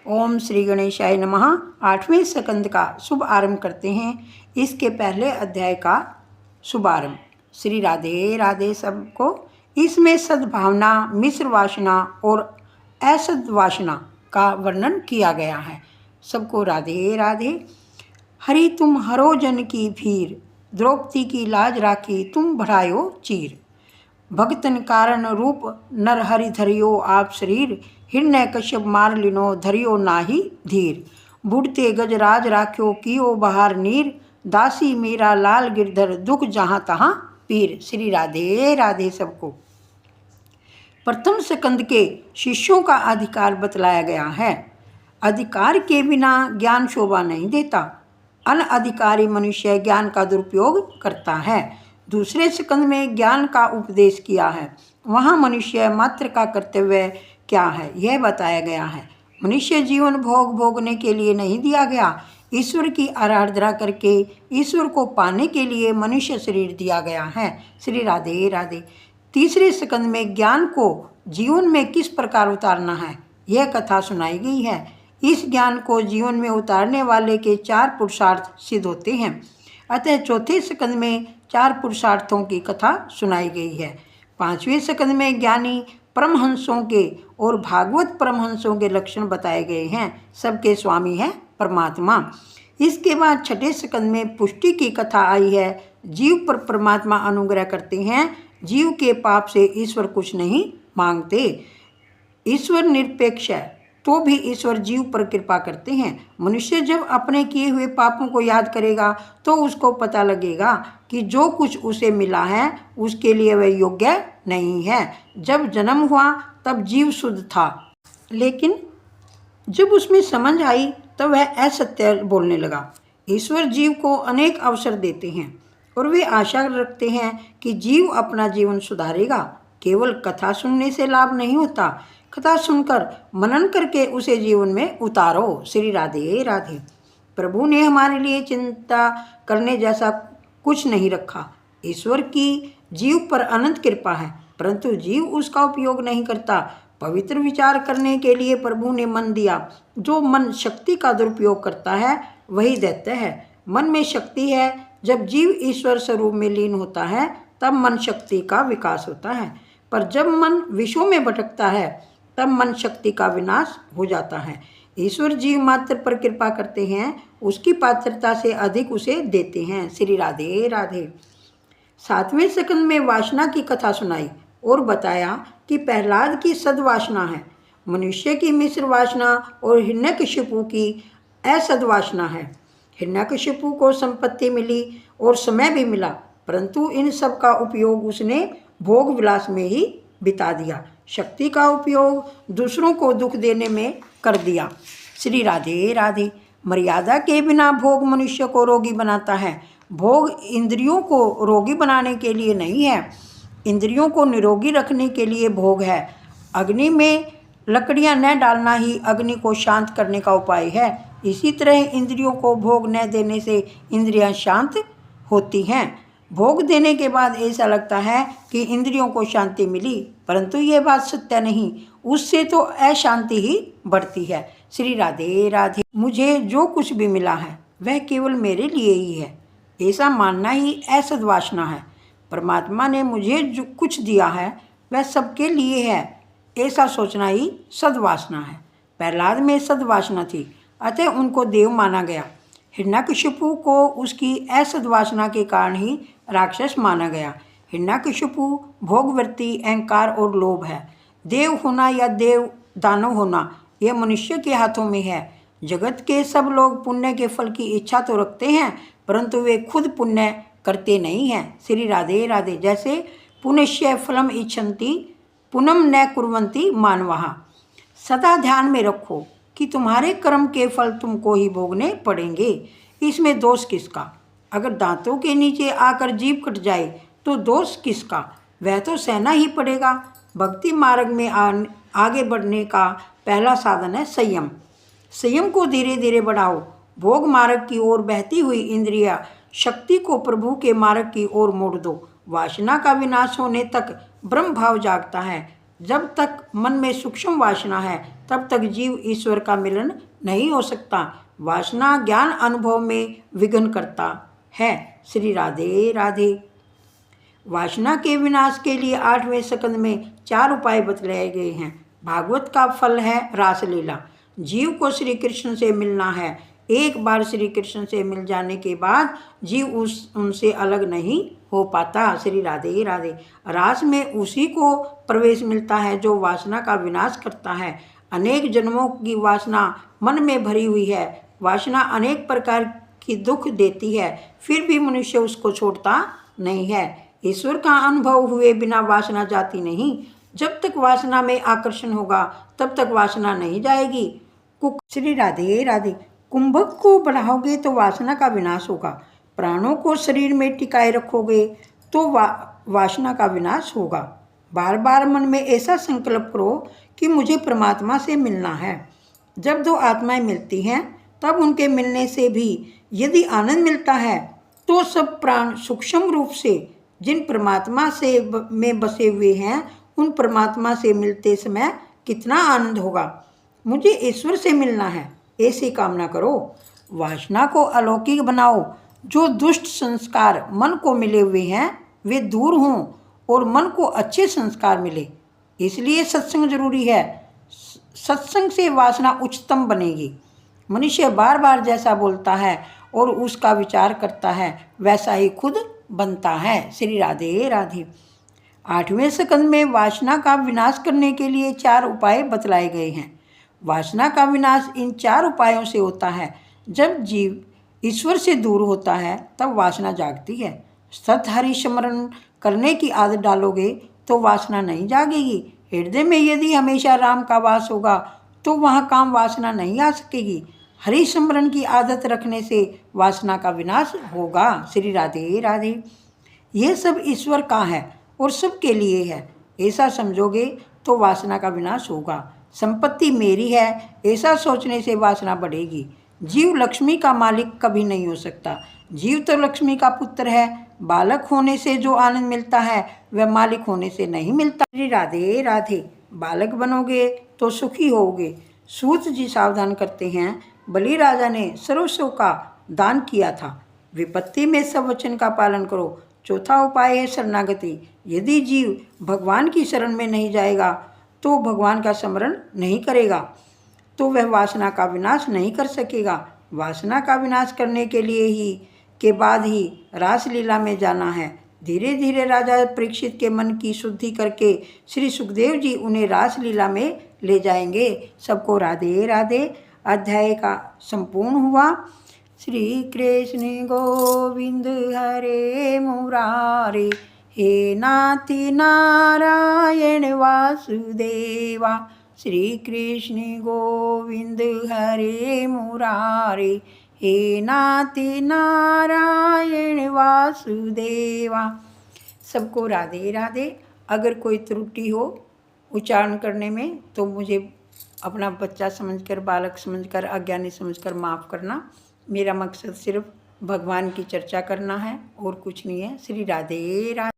ओम श्री गणेशाय नमः। 8वें स्कंद का शुभ आरंभ करते हैं। इसके पहले अध्याय का शुभारंभ। श्री राधे राधे सबको। इसमें सद्भावना, मिश्र वासना और असद्वासना का वर्णन किया गया है। सबको राधे राधे। हरि तुम हरो जन की भीर, द्रौपदी की लाज राखी तुम बढ़ायो चीर। भगतन कारण रूप नर हरि धरियो आप शरीर, हिरण्य कश्यप मार लिनो धरियो नाही धीर। बुढ़ते गजराज राख्यो कियो बहार नीर, दासी मेरा लाल गिरधर दुख जहाँ तहाँ पीर। श्री राधे राधे सबको। प्रथम स्कंद के शिष्यों का अधिकार बतलाया गया है। अधिकार के बिना ज्ञान शोभा नहीं देता। अनअधिकारी मनुष्य ज्ञान का दुरुपयोग करता है। दूसरे स्कंद में ज्ञान का उपदेश किया है। वहाँ मनुष्य मात्र का कर्तव्य क्या है यह बताया गया है। मनुष्य जीवन भोग भोगने के लिए नहीं दिया गया। ईश्वर की आराधना करके ईश्वर को पाने के लिए मनुष्य शरीर दिया गया है। श्री राधे राधे। तीसरे स्कंद में ज्ञान को जीवन में किस प्रकार उतारना है यह कथा सुनाई गई है। इस ज्ञान को जीवन में उतारने वाले के 4 पुरुषार्थ सिद्ध होते हैं। अतः चौथे स्कंद में 4 पुरुषार्थों की कथा सुनाई गई है। 5वें स्कंद में ज्ञानी परमहंसों के और भागवत परमहंसों के लक्षण बताए गए हैं। सबके स्वामी है परमात्मा। इसके बाद 6ठे स्कंद में पुष्टि की कथा आई है। जीव पर परमात्मा अनुग्रह करते हैं। जीव के पाप से ईश्वर कुछ नहीं मांगते। ईश्वर निरपेक्ष है तो भी ईश्वर जीव पर कृपा करते हैं। मनुष्य जब अपने किए हुए पापों को याद करेगा तो उसको पता लगेगा कि जो कुछ उसे मिला है उसके लिए वह योग्य नहीं है। जब जन्म हुआ तब जीव शुद्ध था, लेकिन जब उसमें समझ आई तब वह असत्य बोलने लगा। ईश्वर जीव को अनेक अवसर देते हैं और वे आशा रखते हैं कि जीव अपना जीवन सुधारेगा। केवल कथा सुनने से लाभ नहीं होता, कथा सुनकर मनन करके उसे जीवन में उतारो। श्री राधे राधे। प्रभु ने हमारे लिए चिंता करने जैसा कुछ नहीं रखा। ईश्वर की जीव पर अनंत कृपा है, परंतु जीव उसका उपयोग नहीं करता। पवित्र विचार करने के लिए प्रभु ने मन दिया। जो मन शक्ति का दुरुपयोग करता है वही दैत्य है। मन में शक्ति है। जब जीव ईश्वर स्वरूप में लीन होता है तब मन शक्ति का विकास होता है, पर जब मन विषयों में भटकता है तब मन शक्ति का विनाश हो जाता है। ईश्वर जीव मात्र पर कृपा करते हैं, उसकी पात्रता से अधिक उसे देते हैं। श्री राधे राधे। 7वें स्कंद में वासना की कथा सुनाई और बताया कि प्रहलाद की सद्वासना है, मनुष्य की मिश्र वासना और हिरण्यकशिपु की असद्वासना है। हिरण्यकशिपु को संपत्ति मिली और समय भी मिला, परंतु इन सब का उपयोग उसने भोग विलास में ही बिता दिया। शक्ति का उपयोग दूसरों को दुख देने में कर दिया। श्री राधे राधे। मर्यादा के बिना भोग मनुष्य को रोगी बनाता है। भोग इंद्रियों को रोगी बनाने के लिए नहीं है, इंद्रियों को निरोगी रखने के लिए भोग है। अग्नि में लकड़ियां न डालना ही अग्नि को शांत करने का उपाय है। इसी तरह इंद्रियों को भोग न देने से इंद्रियां शांत होती हैं। भोग देने के बाद ऐसा लगता है कि इंद्रियों को शांति मिली, परंतु यह बात सत्य नहीं, उससे तो अशांति ही बढ़ती है। श्री राधे राधे। मुझे जो कुछ भी मिला है वह केवल मेरे लिए ही है, ऐसा मानना ही असद्वासना है। परमात्मा ने मुझे जो कुछ दिया है वह सबके लिए है, ऐसा सोचना ही सद्वासना है। प्रहलाद में सद्वासना थी, अतः उनको देव माना गया। हिरण्यकशिपु को उसकी असद्वासना के कारण ही राक्षस माना गया। हिरण्यकशिपु भोगवृत्ति, अहंकार और लोभ है। देव होना या देव दानव होना यह मनुष्य के हाथों में है। जगत के सब लोग पुण्य के फल की इच्छा तो रखते हैं, परंतु वे खुद पुण्य करते नहीं हैं। श्री राधे राधे। जैसे पुण्यस्य फलम इच्छन्ति पुनम न कुर्वन्ति मानवाः। सदा ध्यान में रखो कि तुम्हारे कर्म के फल तुमको ही भोगने पड़ेंगे। इसमें दोष किसका? अगर दांतों के नीचे आकर जीभ कट जाए तो दोष किसका? वह तो सहना ही पड़ेगा। भक्ति मार्ग में आगे बढ़ने का पहला साधन है संयम। संयम को धीरे धीरे बढ़ाओ। भोग मार्ग की ओर बहती हुई इंद्रिया शक्ति को प्रभु के मार्ग की ओर मोड़ दो। वासना का विनाश होने तक ब्रह्म भाव जागता है। जब तक मन में सूक्ष्म वासना है तब तक जीव ईश्वर का मिलन नहीं हो सकता। वासना ज्ञान अनुभव में विघ्न करता है। श्री राधे राधे। वासना के विनाश के लिए 8वें स्कंद में 4 उपाय बतलाए गए हैं। भागवत का फल है रासलीला। जीव को श्री कृष्ण से मिलना है। एक बार श्री कृष्ण से मिल जाने के बाद जीव उनसे अलग नहीं हो पाता। श्री राधे राधे। रास में उसी को प्रवेश मिलता है जो वासना का विनाश करता है। अनेक जन्मों की वासना मन में भरी हुई है। वासना अनेक प्रकार की दुख देती है, फिर भी मनुष्य उसको छोड़ता नहीं है। ईश्वर का अनुभव हुए बिना वासना जाती नहीं। जब तक वासना में आकर्षण होगा तब तक वासना नहीं जाएगी। श्री राधे राधे। कुंभक को बढ़ाओगे तो वासना का विनाश होगा। प्राणों को शरीर में टिकाए रखोगे तो वासना का विनाश होगा। बार बार मन में ऐसा संकल्प करो कि मुझे परमात्मा से मिलना है। जब दो आत्माएं मिलती हैं तब उनके मिलने से भी यदि आनंद मिलता है तो सब प्राण सूक्ष्म रूप से जिन परमात्मा से में बसे हुए हैं उन परमात्मा से मिलते समय कितना आनंद होगा। मुझे ईश्वर से मिलना है, ऐसी कामना करो। वासना को अलौकिक बनाओ। जो दुष्ट संस्कार मन को मिले हुए हैं वे दूर हों और मन को अच्छे संस्कार मिले। इसलिए सत्संग जरूरी है। सत्संग से वासना उच्चतम बनेगी। मनुष्य बार बार जैसा बोलता है और उसका विचार करता है वैसा ही खुद बनता है। श्री राधे राधे। 8वें स्कंद में वासना का विनाश करने के लिए 4 उपाय बतलाए गए हैं। वासना का विनाश इन 4 उपायों से होता है। जब जीव ईश्वर से दूर होता है तब वासना जागती है। सत हरि स्मरण करने की आदत डालोगे तो वासना नहीं जागेगी। हृदय में यदि हमेशा राम का वास होगा तो वहाँ काम वासना नहीं आ सकेगी। हरि स्मरण की आदत रखने से वासना का विनाश होगा। श्री राधे राधे। यह सब ईश्वर का है और सबके लिए है, ऐसा समझोगे तो वासना का विनाश होगा। संपत्ति मेरी है, ऐसा सोचने से वासना बढ़ेगी। जीव लक्ष्मी का मालिक कभी नहीं हो सकता। जीव तो लक्ष्मी का पुत्र है। बालक होने से जो आनंद मिलता है वह मालिक होने से नहीं मिलता। श्री राधे राधे। बालक बनोगे तो सुखी होगे। सूत जी सावधान करते हैं, बलि राजा ने सर्वस्व का दान किया था। विपत्ति में सब वचन का पालन करो। चौथा उपाय है शरणागति। यदि जीव भगवान की शरण में नहीं जाएगा तो भगवान का स्मरण नहीं करेगा तो वह वासना का विनाश नहीं कर सकेगा। वासना का विनाश करने के बाद ही रासलीला में जाना है। धीरे धीरे राजा परीक्षित के मन की शुद्धि करके श्री सुखदेव जी उन्हें रासलीला में ले जाएंगे। सबको राधे राधे। अध्याय का संपूर्ण हुआ। श्री कृष्ण गोविंद हरे मुरारे, हे नाथि नारायण वासुदेवा। श्री कृष्ण गोविंद हरे मुरारे, हे नाथि नारायण वासुदेवा। सबको राधे राधे। अगर कोई त्रुटि हो उच्चारण करने में तो मुझे अपना बच्चा समझकर, बालक समझकर, अज्ञानी समझकर माफ़ करना। मेरा मकसद सिर्फ भगवान की चर्चा करना है और कुछ नहीं है। श्री राधे राधे।